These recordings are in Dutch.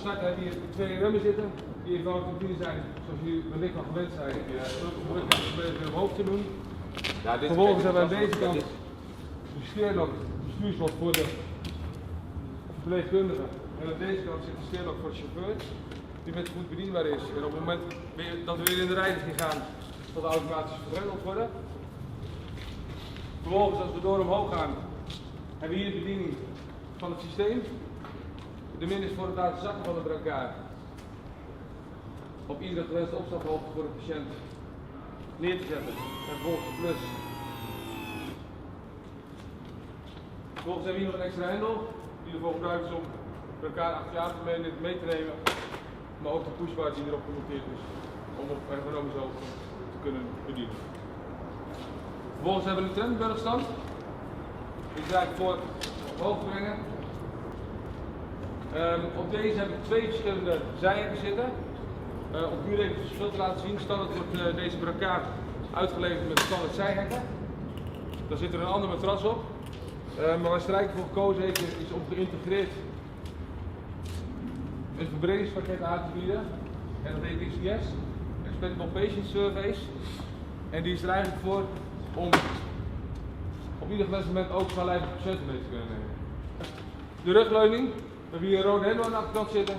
start hebben we hier 2 remmen zitten, die eenvoudig te zijn, zoals jullie wellicht al gewend zijn, weer omhoog te doen. Ja, vervolgens hebben we aan deze kant de steerlok, de stuurslot voor de verpleegkundige. En aan deze kant zit de steerlok voor de chauffeur, die met goed bedienbaar is. En op het moment dat we weer in de rijrichting gaan, zal de automatisch vergrendeld worden. Vervolgens, als we door omhoog gaan, hebben we hier de bediening van het systeem. De min is voor het laten zakken van de brancard. Op iedere gewenste opstaphoogte voor de patiënt neer te zetten. En vervolgens de plus. Vervolgens hebben we hier nog een extra hendel, die ervoor gebruikt is om de brancard achter je aan mee te nemen. Maar ook de pushbar die erop gemonteerd is, om op ergonomische hoogte te kunnen bedienen. Vervolgens hebben we de trendburgstand. Die is eigenlijk voor omhoog te brengen. Op deze heb ik 2 verschillende zijhekken zitten. Om nu even het verschil te laten zien, standaard wordt deze brancard uitgeleverd met standaard zijhekken. Daar zit er een ander matras op. Maar waar Stryker voor gekozen heeft, is om geïntegreerd een verbredingspakket aan te bieden. En dat heet XPS, Expectable Patient Surveys. En die is er eigenlijk voor om op ieder gewenst moment ook van lijf patiënten mee te kunnen nemen. De rugleuning, we hebben hier een rode hendel aan de achterkant zitten.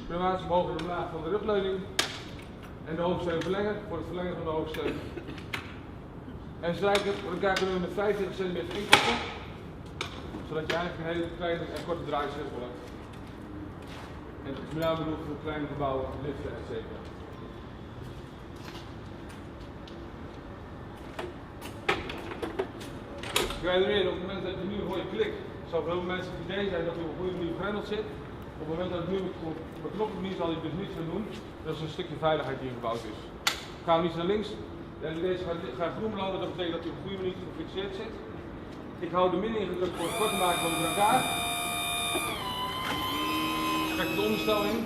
Pneumatische omhoog en omlaag van de rugleuning. En de hoogsteun verlengen, voor het verlengen van de hoogsteun. En Stryker, voor elkaar kunnen we met 25 cm inkoppen. Zodat je eigenlijk een hele kleine en korte draaicirkel hebt. En het is met name bedoeld voor kleine gebouwen, liften, etc. Krijg je erin, op het moment dat je nu hoor je klik, zal voor heel veel mensen het idee zijn dat hij op een goede manier vergrendeld zit. Op het moment dat het nu op een knop manier zal hij dus niets gaan doen, dat is een stukje veiligheid die ingebouwd is. Gaan we niet naar links, en deze gaat groen landen, dat betekent dat hij op een goede manier gefixeerd zit. Ik hou de min ingedrukt voor het korter maken van de brancard. Trek het onderstel in.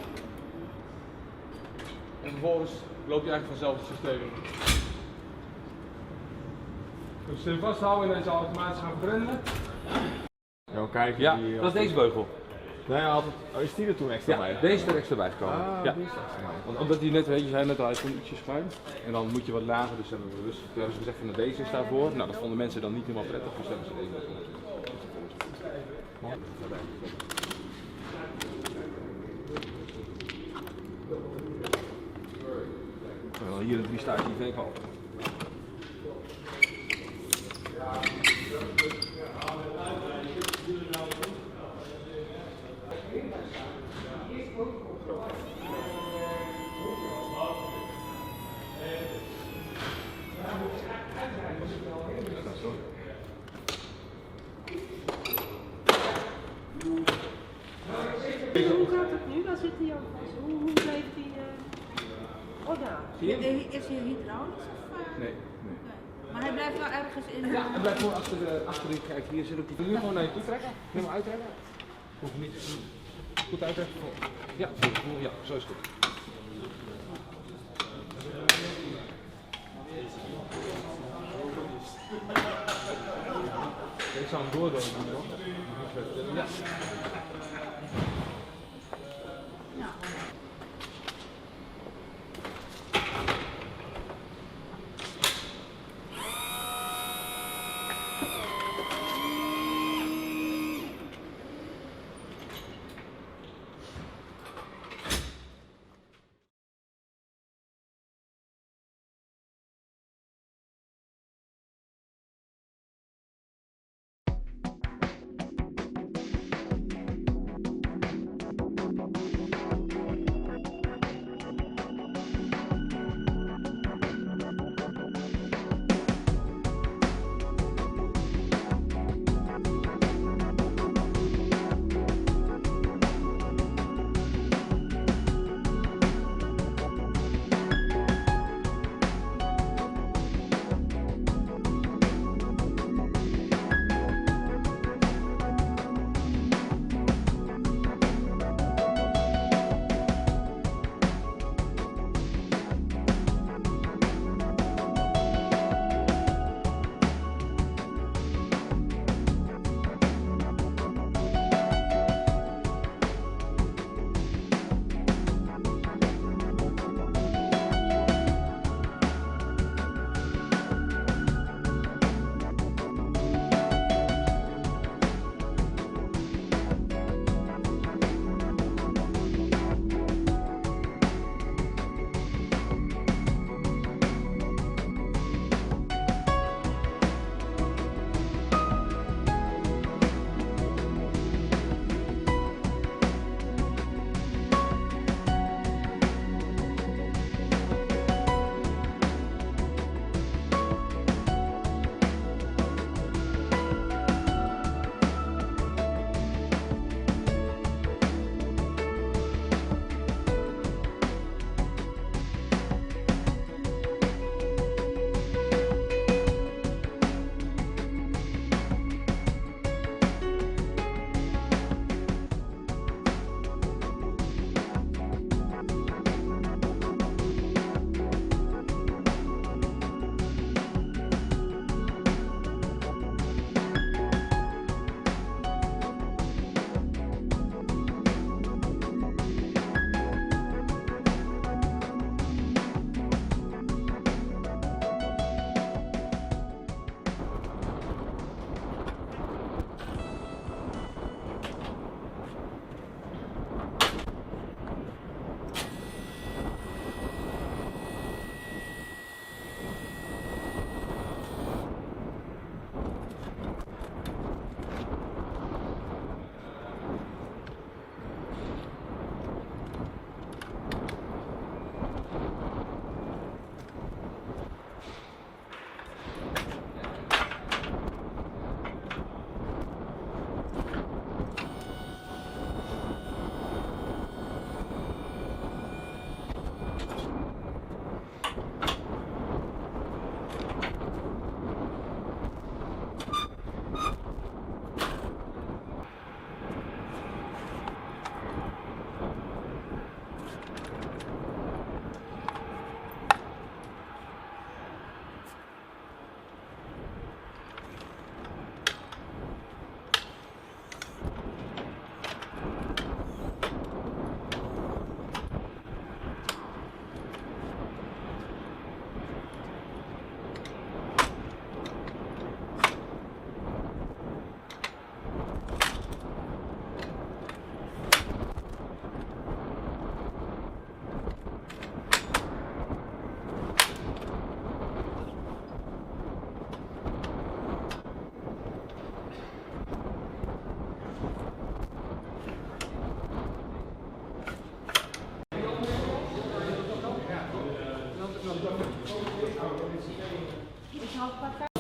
En vervolgens loopt hij eigenlijk vanzelf het systeem in. Dus stil vasthouden en hij zal automatisch gaan vergrendelen. Ja, kijk, Ja, die, dat is deze beugel. Nee, altijd. Oh, is die er toen extra bij? Ja, deze is er extra bij gekomen. Ah, Ja. die is er extra bij. Want omdat hij net, weet je, zei net al, hij komt ietsje schuin. En dan moet je wat lager, dus hebben we rustig. Toen hebben ze gezegd van deze is daarvoor. Nou, dat vonden mensen dan niet helemaal prettig, dus hebben ze deze gekomen. Hier een 3-stage IV-val. Hoe gaat het nu? Dan zit hij al vast. Hoe blijft hij? Oh, daar. Is hij hydraulisch of? Nee. Maar hij blijft wel ergens in. Ja, hij blijft gewoon achterin. Kijk, hier zit ook die nu gewoon naar je toe trekken. Helemaal uittrekken. Hoef je niet goed uittrekken. Ja, ja, zo is het goed. Ik zou hem doordoen, toch? Ja.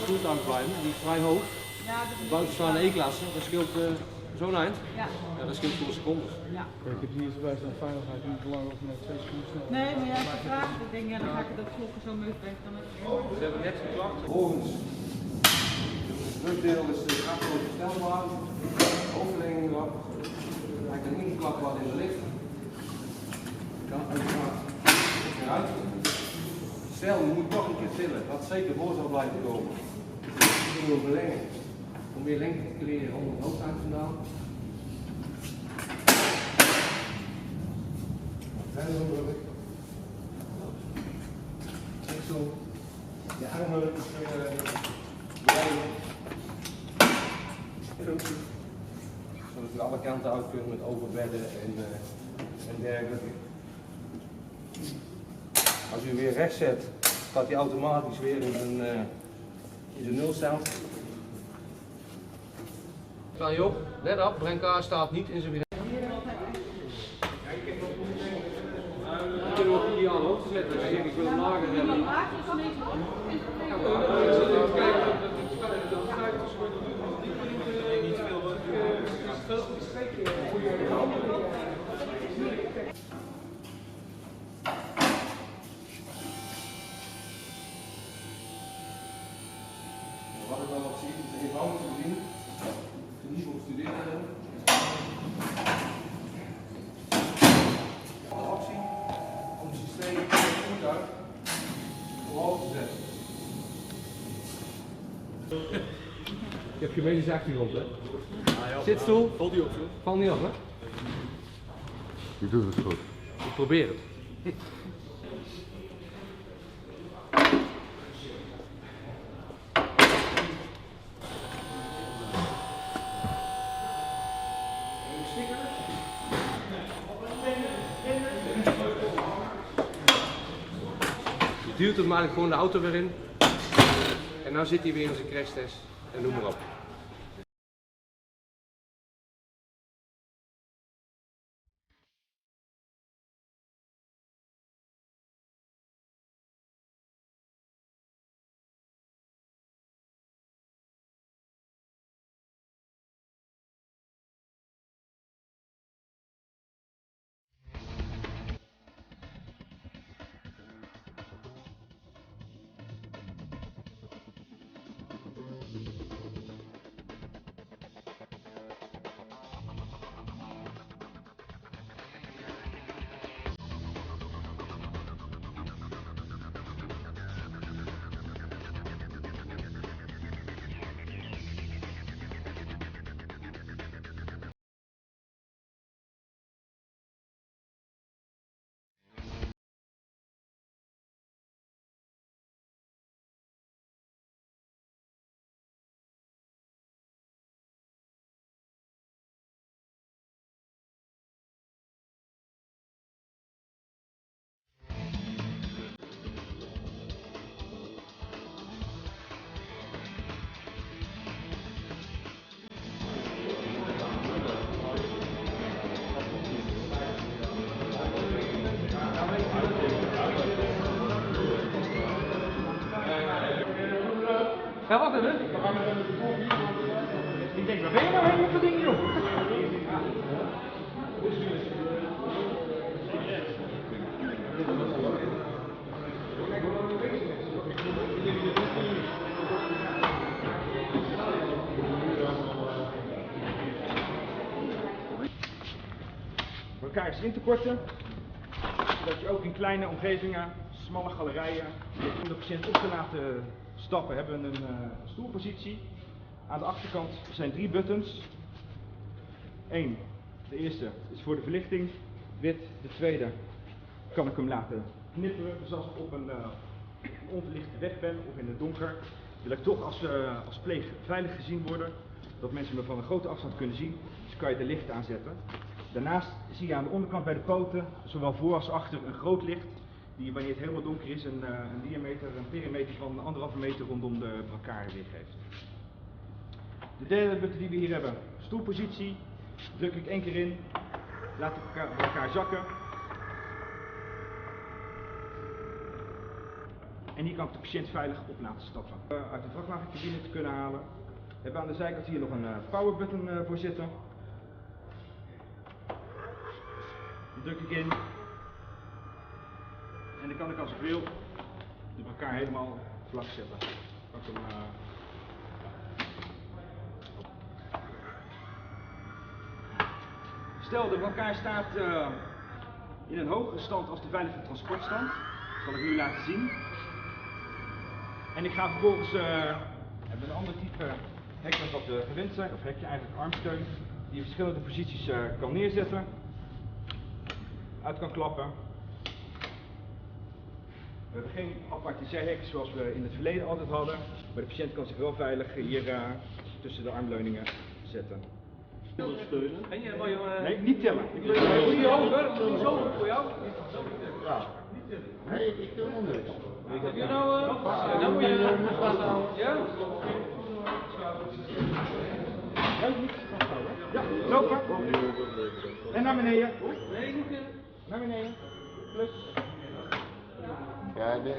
Goed aan het climben, die is vrij hoog. Ja, dat De bouten staan in E-klasse, dat scheelt zo'n eind. Ja. Ja, dat scheelt voor seconden. Ja. Ik heb hier verwijs naar veiligheid niet te lang of met 2 seconden snel. Nee, maar jij hebt gevraagd. Ik denk, ja, dan ga ik het ook vloggen zo meuk weg. Dan heb ik Ze hebben net geklapt. Volgens het drukdeel is de krachtloos verstelbaar, de hoofdverlenging erop, hij kan ingeklapt worden in de lift, kan uiteraard eruit. Stel, je moet toch een keer tillen, wat zeker voor zal blijven komen. Je moet verlengen, om meer lengte te creëren onder het hoofdeind vandaan. Verder omruggen. Echt zo. Je armen zodat we alle kanten uit kunnen met overbedden en dergelijke. Als u weer recht zet, gaat hij automatisch weer in zijn nulstand. Sta je op, let op, Brenkaar staat niet in zijn weer. Dan kunnen we ook die aan de hoogte zetten, dus ik wil hem lager hebben. Ja, maar Wat ik dan nog zie, is eenvoudig te zien. De niveau studeren hebben. De optie om het systeem van het voertuig omhoog te zetten. je hebt chemische achtergrond, hè? Zitstoel? Valt niet op, hè? Valt niet op, hè? Je doet het goed. Ik probeer het. Je duwt hem eigenlijk gewoon de auto weer in. En dan zit hij weer in zijn crashtest. En noem maar op. Ja, wat is het? Ik denk, waar ben je nou heen met dat ding, joh? Elkaar in te korten, zodat je ook in kleine omgevingen, smalle galerijen, om de patiënt op te laten stappen, hebben we een stoelpositie. Aan de achterkant zijn 3 buttons. Eén, de eerste is voor de verlichting, wit. De tweede kan ik hem laten knipperen, dus als ik op een onverlichte weg ben of in het donker, wil ik toch als pleeg veilig gezien worden, dat mensen me van een grote afstand kunnen zien, dus kan je de licht aanzetten. Daarnaast zie je aan de onderkant bij de poten, zowel voor als achter, een groot licht, die wanneer het helemaal donker is een perimeter van 1,5 meter rondom de brancard weergeeft. De derde button die we hier hebben, stoelpositie, druk ik 1 keer in, laat de brancard zakken. En hier kan ik de patiënt veilig op laten stappen. Uit de vrachtwagencabine te kunnen halen. We hebben aan de zijkant hier nog een power button voor zitten. Die druk ik in. En dan kan ik als ik wil de elkaar helemaal vlak zetten. Kan ik hem, Stel dat elkaar staat in een hogere stand als de veilige transportstand. Dat zal ik nu laten zien. En ik ga vervolgens hebben een ander type hek dan wat we gewend zijn, of hekje eigenlijk armsteun, die in verschillende posities kan neerzetten, uit kan klappen. We hebben geen aparte zijhekken zoals we in het verleden altijd hadden, maar de patiënt kan zich wel veilig hier tussen de armleuningen zetten. Nee, niet tellen. Nee, ik doe onder. Heb je nou moet je ja? Ja, lopen. En naar beneden. Naar beneden. Plus. Ja, dit.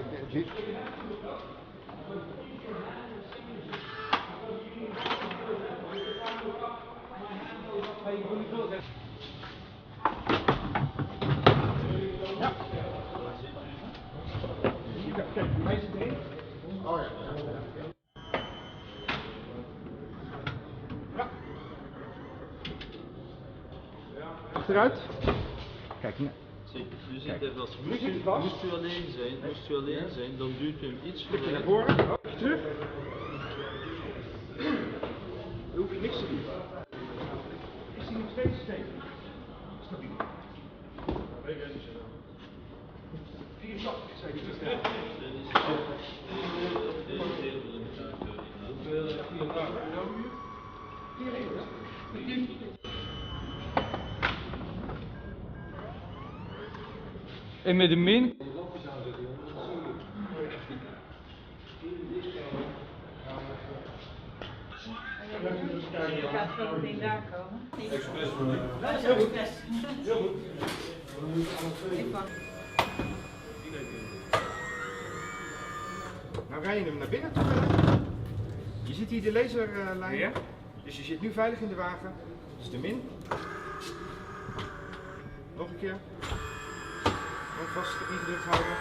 Ja. Kijk, hij zit erin. Oh ja. Ja. Achteruit. Kijk, nee. U ziet even als Nu zit hij vast. moest u alleen zijn, dan duwt u hem iets Stukje naar vooruit. voren. Oh, terug. Dan hoef je niks te doen. Is hij nog steeds stevig? Stabiel. 84 zei hij. En met de min. Je gaat zo meteen daar komen. Express voor mij. Dat is ook best. Heel goed. Ik pak. Nou rij je hem naar binnen toe. Je ziet hier de laserlijn. Ja. Dus je zit nu veilig in de wagen. Dat is de min. Nog een keer. Nog vast ingedrukt houden.